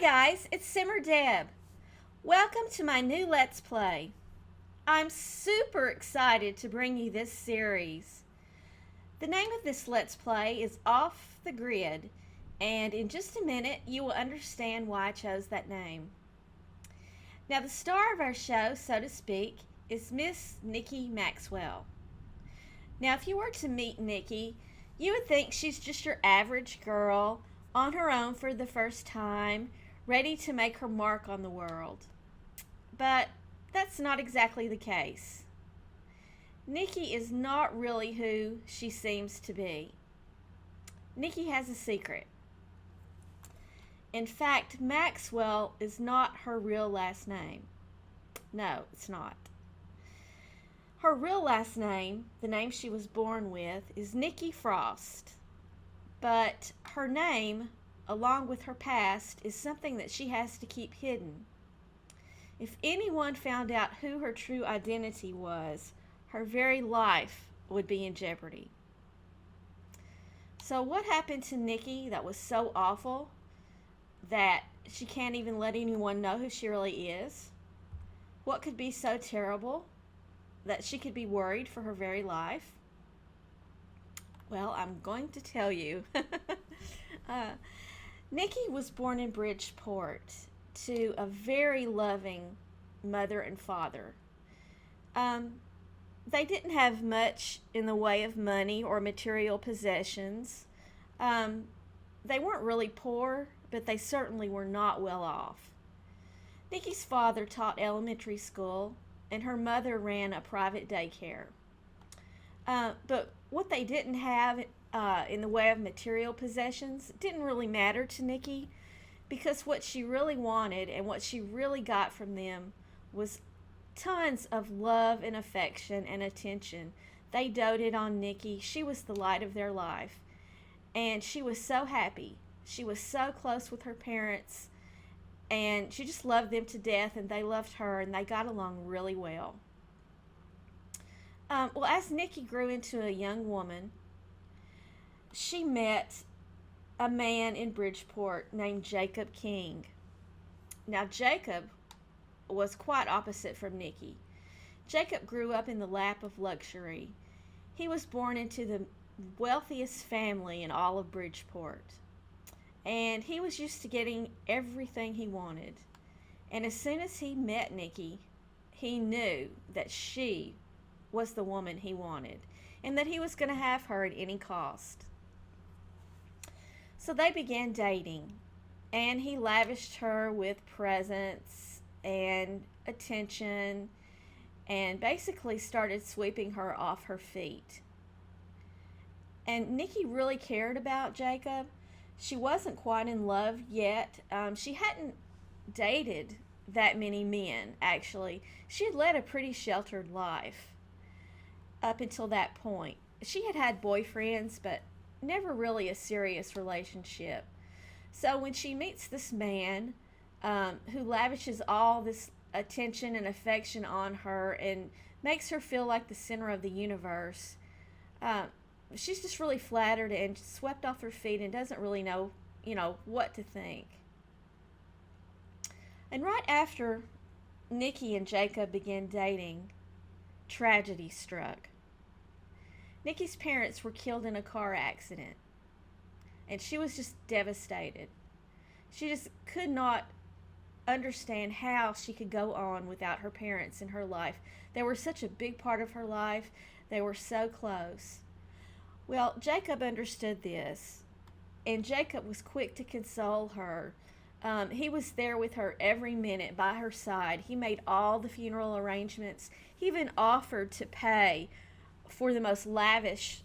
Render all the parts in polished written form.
guys, it's SimmerDeb. Welcome to my new Let's Play. I'm super excited to bring you this series. The name of this Let's Play is Off the Grid, and in just a minute you will understand why I chose that name. Now, the star of our show, so to speak, is Miss Nikki Maxwell. Now, if you were to meet Nikki, you would think she's just your average girl on her own for the first time, ready to make her mark on the world. But that's not exactly the case. Nikki is not really who she seems to be. Nikki has a secret. In fact, Maxwell is not her real last name. No, it's not. Her real last name, the name she was born with, is Nikki Frost. But her name, along with her past, is something that she has to keep hidden. If anyone found out who her true identity was, her very life would be in jeopardy. So what happened to Nikki that was so awful that she can't even let anyone know who she really is? What could be so terrible that she could be worried for her very life? Well, I'm going to tell you. Nikki was born in Bridgeport to a very loving mother and father. They didn't have much in the way of money or material possessions. They weren't really poor, but they certainly were not well off. Nikki's father taught elementary school, and her mother ran a private daycare. But what they didn't have in the way of material possessions didn't really matter to Nikki, because what she really wanted and what she really got from them was tons of love and affection and attention. They doted on Nikki. She was the light of their life, and she was so happy. She was so close with her parents, and she just loved them to death, and they loved her, and they got along really well. Well, as Nikki grew into a young woman, she met a man in Bridgeport named Jacob King. Now, Jacob was quite opposite from Nikki. Jacob grew up in the lap of luxury. He was born into the wealthiest family in all of Bridgeport, and he was used to getting everything he wanted. And as soon as he met Nikki, he knew that she was the woman he wanted, and that he was going to have her at any cost. So they began dating, and he lavished her with presents and attention, and basically started sweeping her off her feet. And Nikki really cared about Jacob. She wasn't quite in love yet. She hadn't dated that many men, actually. She had led a pretty sheltered life up until that point. She had had boyfriends, but never really a serious relationship. So when she meets this man who lavishes all this attention and affection on her and makes her feel like the center of the universe, she's just really flattered and swept off her feet and doesn't really know, what to think. And right after Nikki and Jacob began dating, tragedy struck. Nikki's parents were killed in a car accident, and she was just devastated. She just could not understand how she could go on without her parents in her life. They were such a big part of her life. They were so close. Well, Jacob understood this, and Jacob was quick to console her. He was there with her every minute by her side. He made all the funeral arrangements. He even offered to pay for the most lavish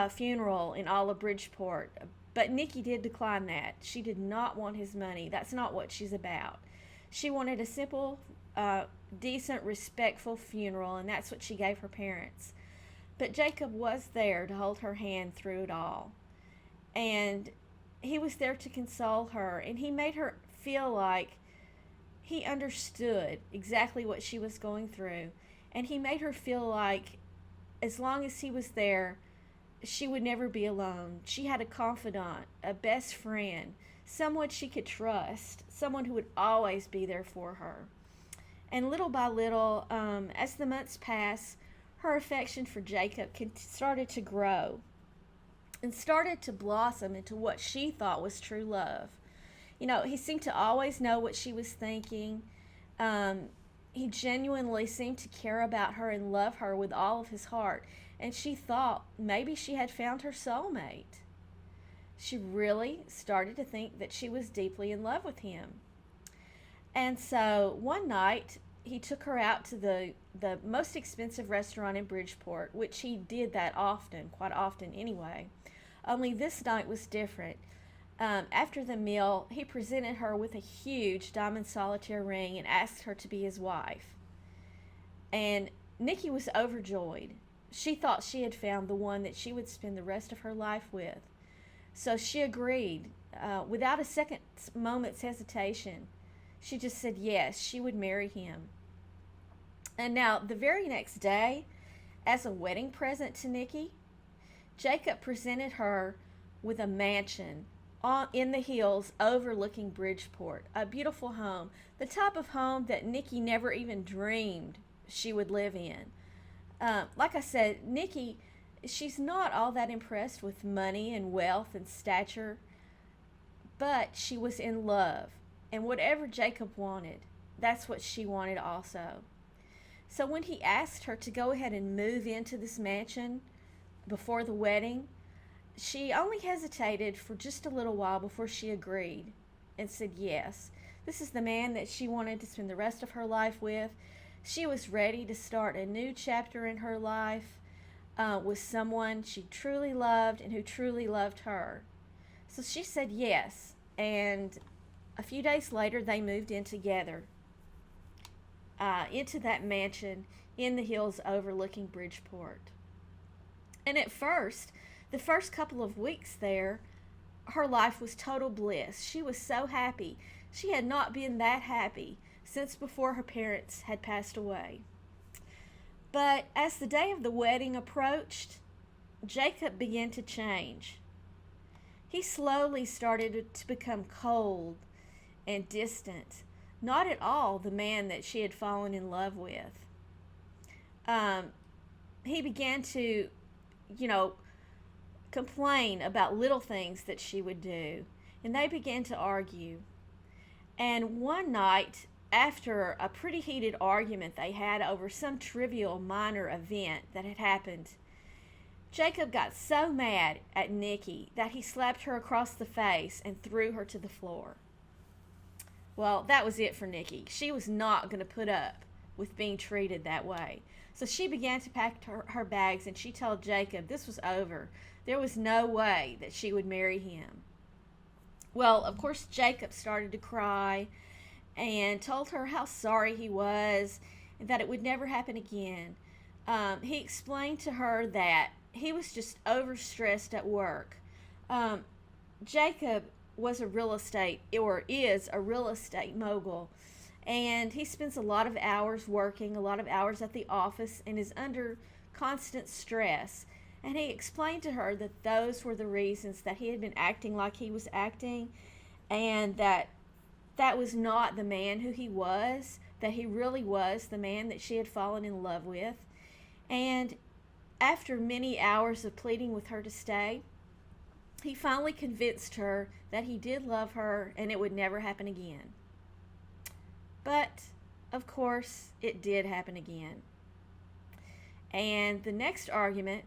funeral in all of Bridgeport. But Nikki did decline that. She did not want his money. That's not what she's about. She wanted a simple, decent, respectful funeral, and that's what she gave her parents. But Jacob was there to hold her hand through it all. And he was there to console her, and he made her feel like he understood exactly what she was going through. And he made her feel like as long as he was there, she would never be alone. She had a confidant, a best friend, someone she could trust, someone who would always be there for her. And little by little, as the months passed, her affection for Jacob started to grow and started to blossom into what she thought was true love. You know, he seemed to always know what she was thinking. He genuinely seemed to care about her and love her with all of his heart. And she thought maybe she had found her soulmate. She really started to think that she was deeply in love with him. And so one night, he took her out to the most expensive restaurant in Bridgeport, which he did that often, quite often anyway. Only this night was different. After the meal, he presented her with a huge diamond solitaire ring and asked her to be his wife. And Nikki was overjoyed. She thought she had found the one that she would spend the rest of her life with. So she agreed, without a second moment's hesitation. She just said yes, she would marry him. And now, the very next day, as a wedding present to Nikki, Jacob presented her with a mansion in the hills overlooking Bridgeport, a beautiful home, the type of home that Nikki never even dreamed she would live in. Like I said, Nikki, she's not all that impressed with money and wealth and stature, but she was in love. And whatever Jacob wanted, that's what she wanted also. So when he asked her to go ahead and move into this mansion before the wedding, she only hesitated for just a little while before she agreed and said yes. This is the man that she wanted to spend the rest of her life with. She was ready to start a new chapter in her life with someone she truly loved and who truly loved her. So she said yes, and a few days later they moved in together into that mansion in the hills overlooking Bridgeport. And at first, the first couple of weeks there, her life was total bliss. She was so happy. She had not been that happy since before her parents had passed away. But as the day of the wedding approached, Jacob began to change. He slowly started to become cold and distant, not at all the man that she had fallen in love with. He began to, complain about little things that she would do, and they began to argue. And one night, after a pretty heated argument they had over some trivial minor event that had happened, Jacob got so mad at Nikki that he slapped her across the face and threw her to the floor. Well, that was it for Nikki. She was not going to put up with being treated that way. So she began to pack her bags, and she told Jacob this was over. There was no way that she would marry him. Well, of course, Jacob started to cry and told her how sorry he was and that it would never happen again. He explained to her that he was just overstressed at work. Jacob was a real estate, or is a real estate mogul, and he spends a lot of hours working, a lot of hours at the office, and is under constant stress. And he explained to her that those were the reasons that he had been acting like he was acting, and that was not the man who he was, that he really was the man that she had fallen in love with. And after many hours of pleading with her to stay, he finally convinced her that he did love her and it would never happen again. But, of course, it did happen again. And the next argument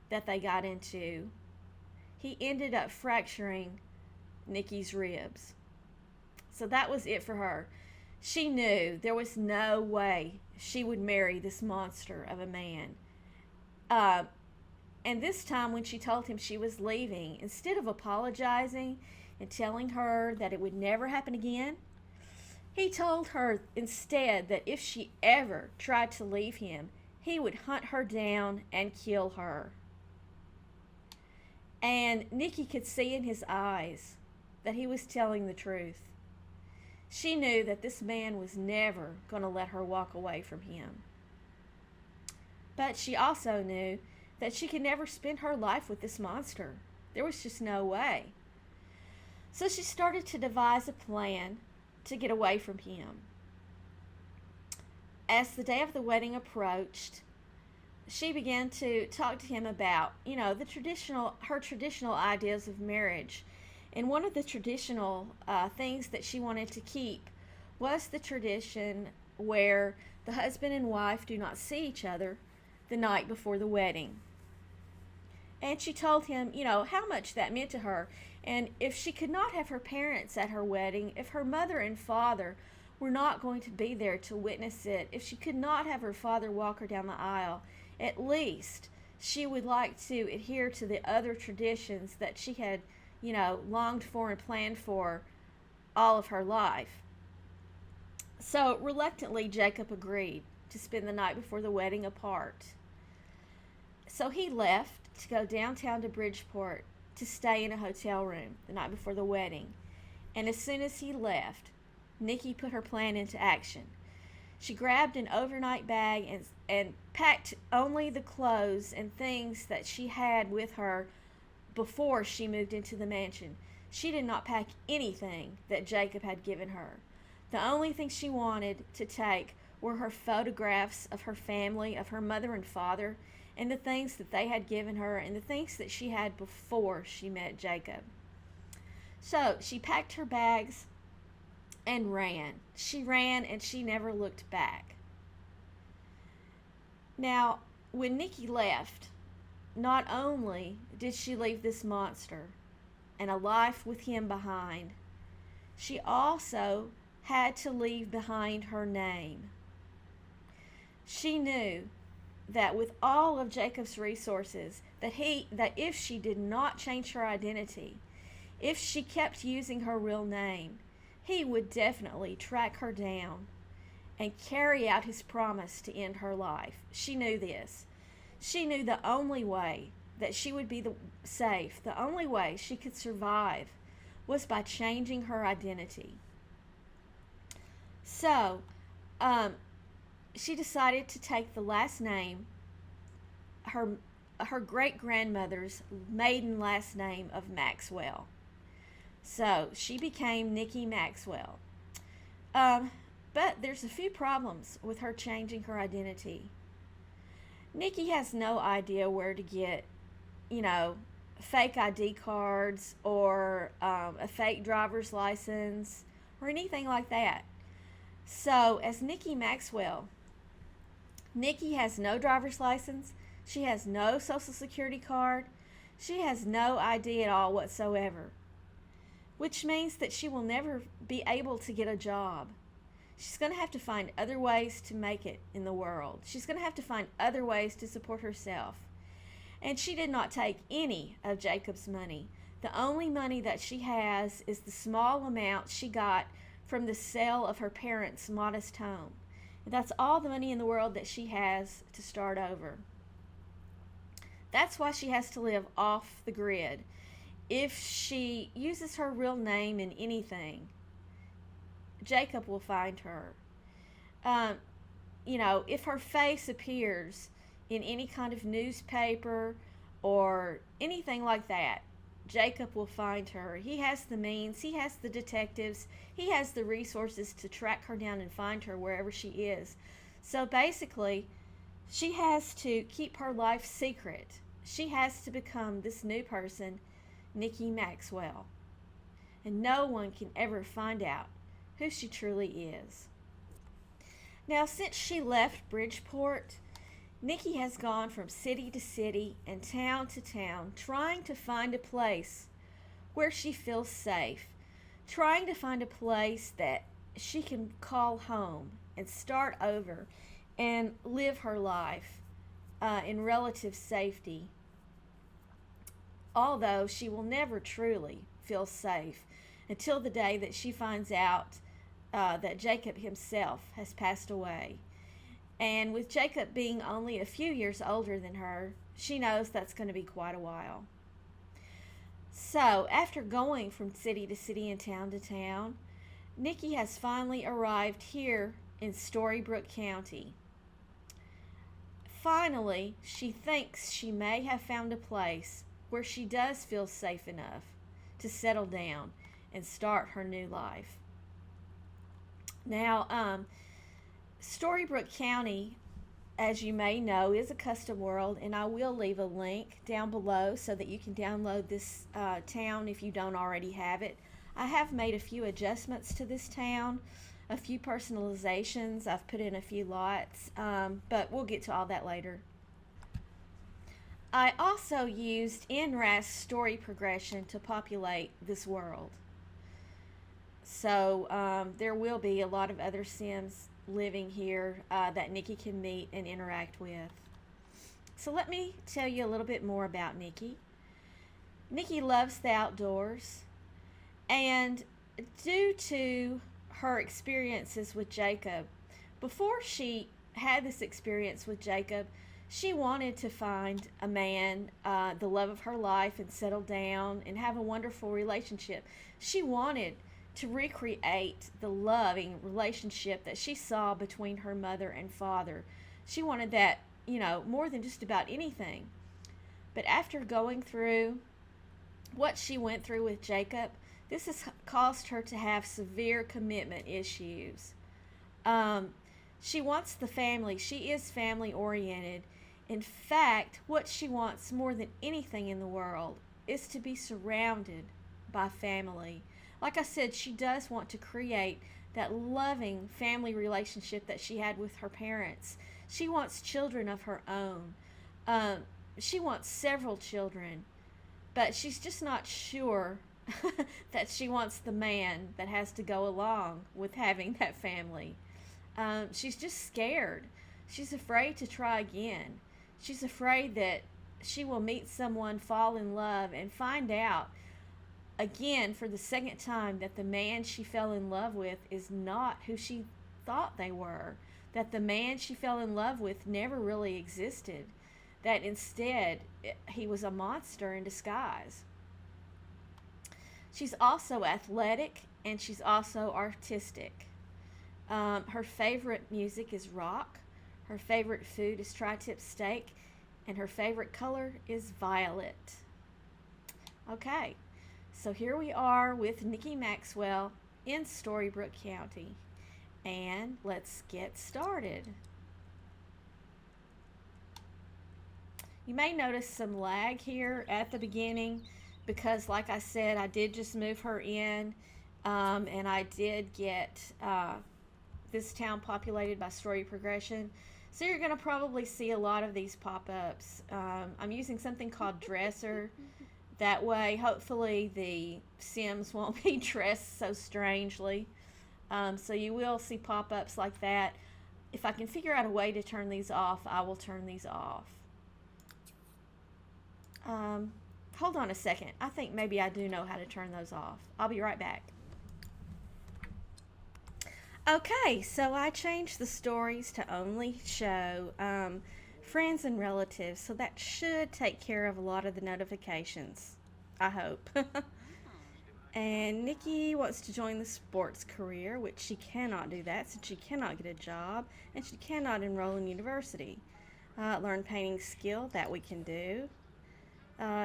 that they got into, he ended up fracturing Nikki's ribs. So that was it for her. She knew there was no way she would marry this monster of a man. And this time when she told him she was leaving, instead of apologizing and telling her that it would never happen again, he told her instead that if she ever tried to leave him, he would hunt her down and kill her. And Nikki could see in his eyes that he was telling the truth. She knew that this man was never going to let her walk away from him. But she also knew that she could never spend her life with this monster. There was just no way. So she started to devise a plan to get away from him. As the day of the wedding approached, she began to talk to him about, her traditional ideas of marriage. And one of the traditional things that she wanted to keep was the tradition where the husband and wife do not see each other the night before the wedding. And she told him, how much that meant to her. And if she could not have her parents at her wedding, if her mother and father were not going to be there to witness it, if she could not have her father walk her down the aisle, at least she would like to adhere to the other traditions that she had, longed for and planned for all of her life. So reluctantly, Jacob agreed to spend the night before the wedding apart. So he left to go downtown to Bridgeport to stay in a hotel room the night before the wedding. And as soon as he left, Nikki put her plan into action. She grabbed an overnight bag and packed only the clothes and things that she had with her before she moved into the mansion. She did not pack anything that Jacob had given her. The only thing she wanted to take were her photographs of her family, of her mother and father, and the things that they had given her and the things that she had before she met Jacob. So she packed her bags and ran. She ran and she never looked back. Now, when Nikki left, not only did she leave this monster and a life with him behind, she also had to leave behind her name. She knew that with all of Jacob's resources, that if she did not change her identity, if she kept using her real name, he would definitely track her down and carry out his promise to end her life. She knew this. She knew the only way that she would be safe, the only way she could survive, was by changing her identity. So, she decided to take the last name, her great-grandmother's maiden last name of Maxwell. So she became Nikki Maxwell. But there's a few problems with her changing her identity. Nikki has no idea where to get, fake ID cards or a fake driver's license or anything like that. So as Nikki Maxwell, Nikki has no driver's license. She has no social security card. She has no ID at all whatsoever, which means that she will never be able to get a job. She's going to have to find other ways to make it in the world. She's going to have to find other ways to support herself. And she did not take any of Jacob's money. The only money that she has is the small amount she got from the sale of her parents' modest home. And that's all the money in the world that she has to start over. That's why she has to live off the grid. If she uses her real name in anything, Jacob will find her. If her face appears in any kind of newspaper or anything like that, Jacob will find her. He has the means, he has the detectives, he has the resources to track her down and find her wherever she is. So basically, she has to keep her life secret. She has to become this new person, Nikki Maxwell. And no one can ever find out who she truly is. Now, since she left Bridgeport, Nikki has gone from city to city and town to town, trying to find a place where she feels safe, trying to find a place that she can call home and start over and live her life in relative safety. Although she will never truly feel safe until the day that she finds out that Jacob himself has passed away. And with Jacob being only a few years older than her, she knows that's going to be quite a while. So, after going from city to city and town to town, Nikki has finally arrived here in Storybrooke County. Finally, she thinks she may have found a place where she does feel safe enough to settle down and start her new life. Now, Storybrooke County, as you may know, is a custom world, and I will leave a link down below so that you can download this town if you don't already have it. I have made a few adjustments to this town, a few personalizations. I've put in a few lots, but we'll get to all that later. I also used NRAS story progression to populate this world. So there will be a lot of other Sims living here that Nikki can meet and interact with. So let me tell you a little bit more about Nikki. Nikki loves the outdoors, and due to her experiences with Jacob, before she had this experience with Jacob, she wanted to find a man, the love of her life, and settle down and have a wonderful relationship. She wanted to recreate the loving relationship that she saw between her mother and father. She wanted that, more than just about anything. But after going through what she went through with Jacob, this has caused her to have severe commitment issues. She wants the family. She is family oriented. In fact, what she wants more than anything in the world is to be surrounded by family. Like I said, she does want to create that loving family relationship that she had with her parents. She wants children of her own. She wants several children, but she's just not sure that she wants the man that has to go along with having that family. She's just scared. She's afraid to try again. She's afraid that she will meet someone, fall in love, and find out again for the second time that the man she fell in love with is not who she thought they were, that the man she fell in love with never really existed, that instead he was a monster in disguise. She's also athletic, and she's also artistic. Her favorite music is rock, her favorite food is tri-tip steak, and her favorite color is violet. Okay. So here we are with Nikki Maxwell in Storybrooke County, and let's get started. You may notice some lag here at the beginning because, like I said, I did just move her in, and I did get this town populated by story progression. So you're going to probably see a lot of these pop-ups. I'm using something called Dresser. That way, hopefully, the Sims won't be dressed so strangely. So you will see pop-ups like that. If I can figure out a way to turn these off, I will turn these off. Hold on a second. I think maybe I do know how to turn those off. I'll be right back. Okay, so I changed the stories to only show friends and relatives, so that should take care of a lot of the notifications, I hope. And Nikki wants to join the sports career, which she cannot do that since she cannot get a job and she cannot enroll in university. Learn painting skill, that we can do.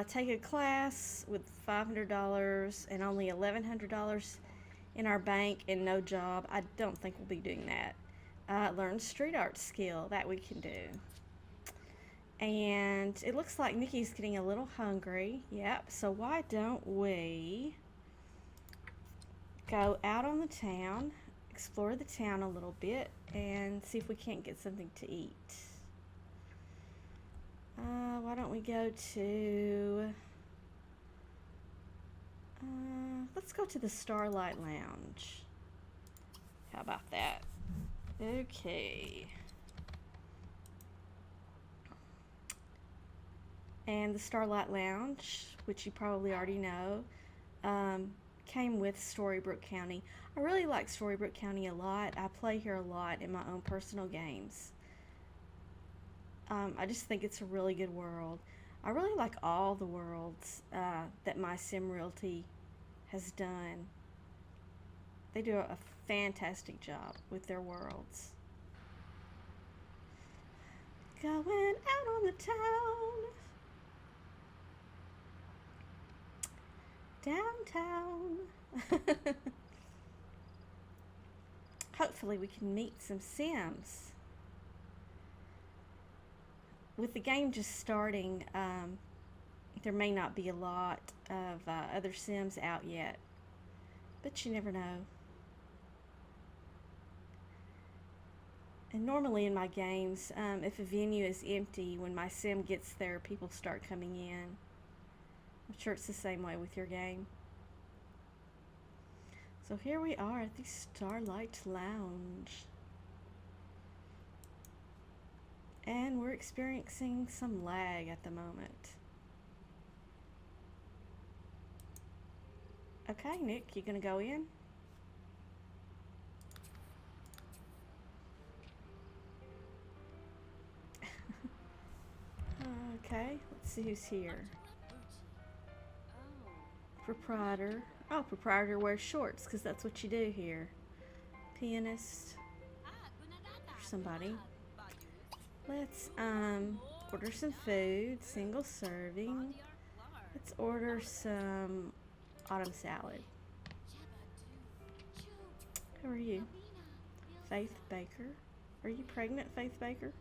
Take a class with $500 and only $1,100 in our bank and no job. I don't think we'll be doing that. Learn street art skill, that we can do. And it looks like Nikki's getting a little hungry. Yep, so why don't we go out on the town, explore the town a little bit, and see if we can't get something to eat. Why don't we go to... let's go to the Starlight Lounge. How about that? Okay. And the Starlight Lounge, which you probably already know, came with Storybrooke County. I really like Storybrooke County a lot. I play here a lot in my own personal games. I just think it's a really good world. I really like all the worlds that my Sim Realty has done. They do a fantastic job with their worlds. Going out on the town. downtown. Hopefully we can meet some Sims. With the game just starting, there may not be a lot of other Sims out yet, but you never know. And normally in my games, if a venue is empty, when my Sim gets there, people start coming in. I'm sure it's the same way with your game. So here we are at the Starlight Lounge. And we're experiencing some lag at the moment. Okay, Nick, you gonna go in? Okay, let's see who's here. Proprietor. Oh, proprietor wears shorts because that's what you do here. Pianist. For somebody. Let's order some food, single serving. Let's order some autumn salad. Who are you? Faith Baker. Are you pregnant, Faith Baker?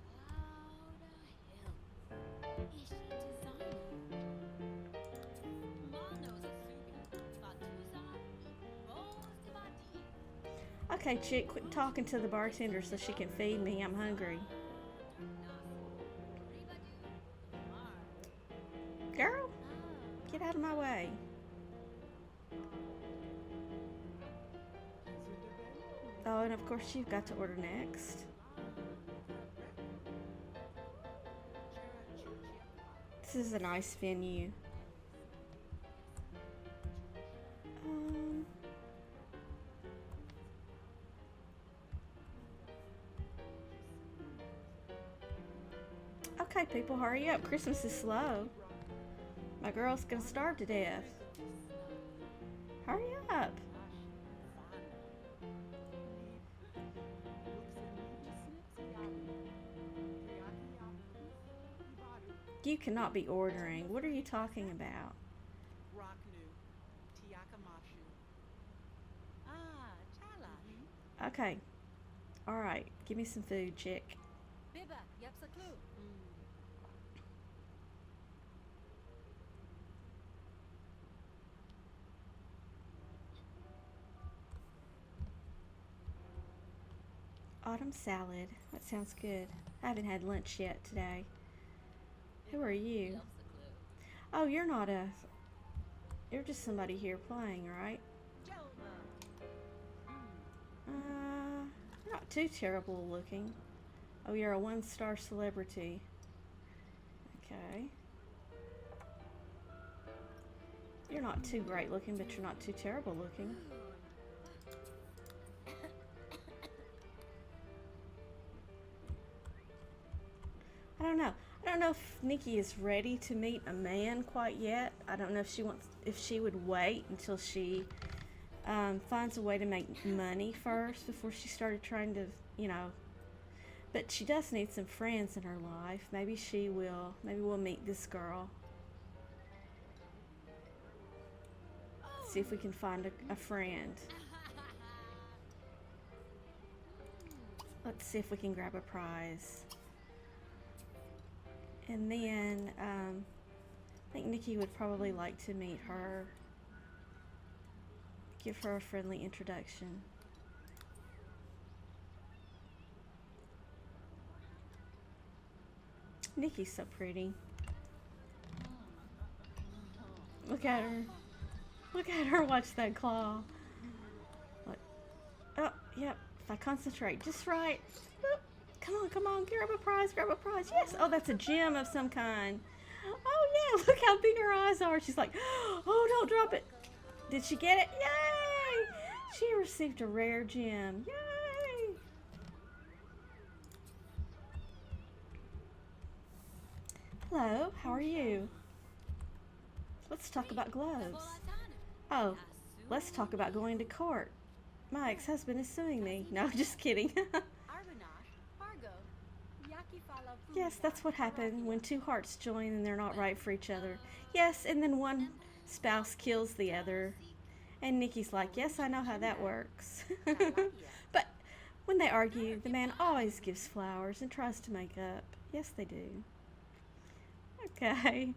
Okay, chick, quit talking to the bartender so she can feed me. I'm hungry. Girl, get out of my way. Oh, and of course you've got to order next. This is a nice venue. Okay, people, hurry up. Christmas is slow. My girl's gonna starve to death. Hurry up. You cannot be ordering. What are you talking about? Okay. Alright. Give me some food, chick. Autumn salad. That sounds good. I haven't had lunch yet today. Who are you? Oh, you're not a... You're just somebody here playing, right? You're not too terrible looking. Oh, you're a one-star celebrity. Okay. You're not too great looking, but you're not too terrible looking. I don't know. I don't know if Nikki is ready to meet a man quite yet. I don't know if she would wait until she finds a way to make money first before she started trying to, you know. But she does need some friends in her life. Maybe she will. Maybe we'll meet this girl. See if we can find a friend. Let's see if we can grab a prize. And then, I think Nikki would probably like to meet her. Give her a friendly introduction. Nikki's so pretty. Look at her. Look at her watch that claw. What? Oh, yep. If I concentrate just right. Come on, come on, grab a prize, grab a prize. Yes, oh, that's a gem of some kind. Oh, yeah, look how big her eyes are. She's like, oh, don't drop it. Did she get it? Yay! She received a rare gem. Yay! Hello, how are you? Let's talk about gloves. Oh, let's talk about going to court. My ex-husband is suing me. No, just kidding. Yes, that's what happened when two hearts join and they're not right for each other. Yes, and then one spouse kills the other. And Nikki's like, yes, I know how that works. But when they argue, the man always gives flowers and tries to make up. Yes, they do. Okay.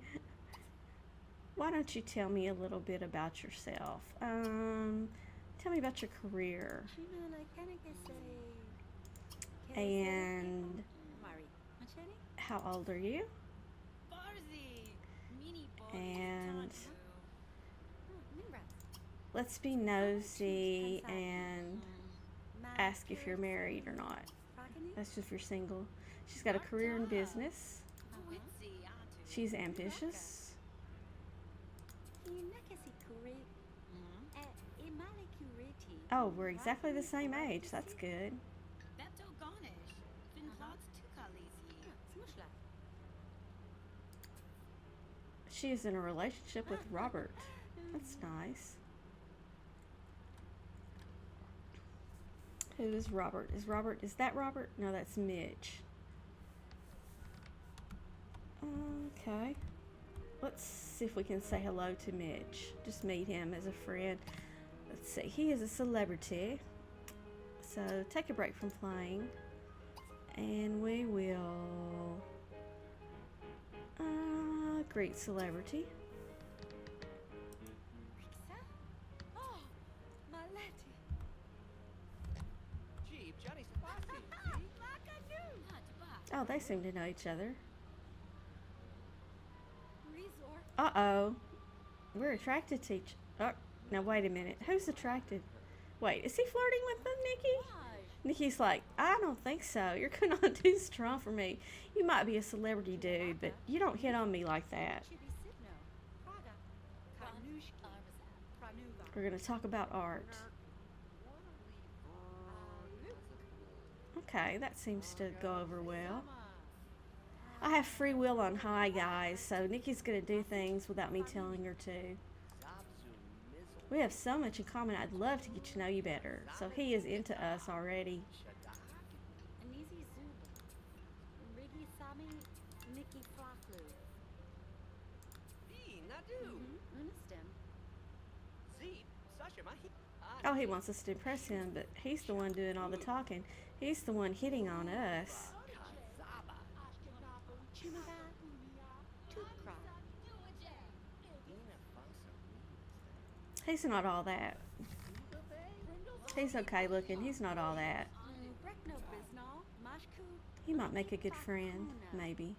Why don't you tell me a little bit about yourself? Tell me about your career. And how old are you? And let's be nosy and ask if you're married or not. That's just if you're single. She's got a career in business. She's ambitious. Oh, we're exactly the same age. That's good. She is in a relationship with Robert. That's nice. Who is Robert? Is that Robert? No, that's Mitch. Okay. Let's see if we can say hello to Mitch. Just meet him as a friend. Let's see. He is a celebrity. So take a break from playing. And we will great celebrity. Oh, they seem to know each other. Uh-oh. We're attracted to each... Oh, now wait a minute. Who's attracted? Wait, is he flirting with them, Nikki? Nikki's like, I don't think so. You're not too strong for me. You might be a celebrity dude, but you don't hit on me like that. We're going to talk about art. Okay, that seems to go over well. I have free will on high, guys, so Nikki's going to do things without me telling her to. We have so much in common. I'd love to get to know you better. So he is into us already. Oh, he wants us to impress him, but he's the one doing all the talking. He's the one hitting on us. He's not all that. He's okay looking. He's not all that. He might make a good friend, maybe.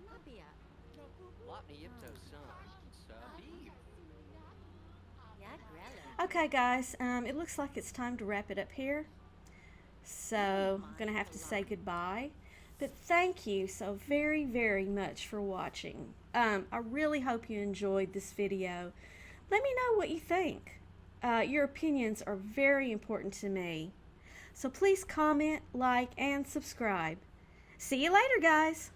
Okay, guys, it looks like it's time to wrap it up here. So, I'm going to have to say goodbye. But thank you so very, very much for watching. I really hope you enjoyed this video. Let me know what you think. Your opinions are very important to me. So please comment, like, and subscribe. See you later, guys.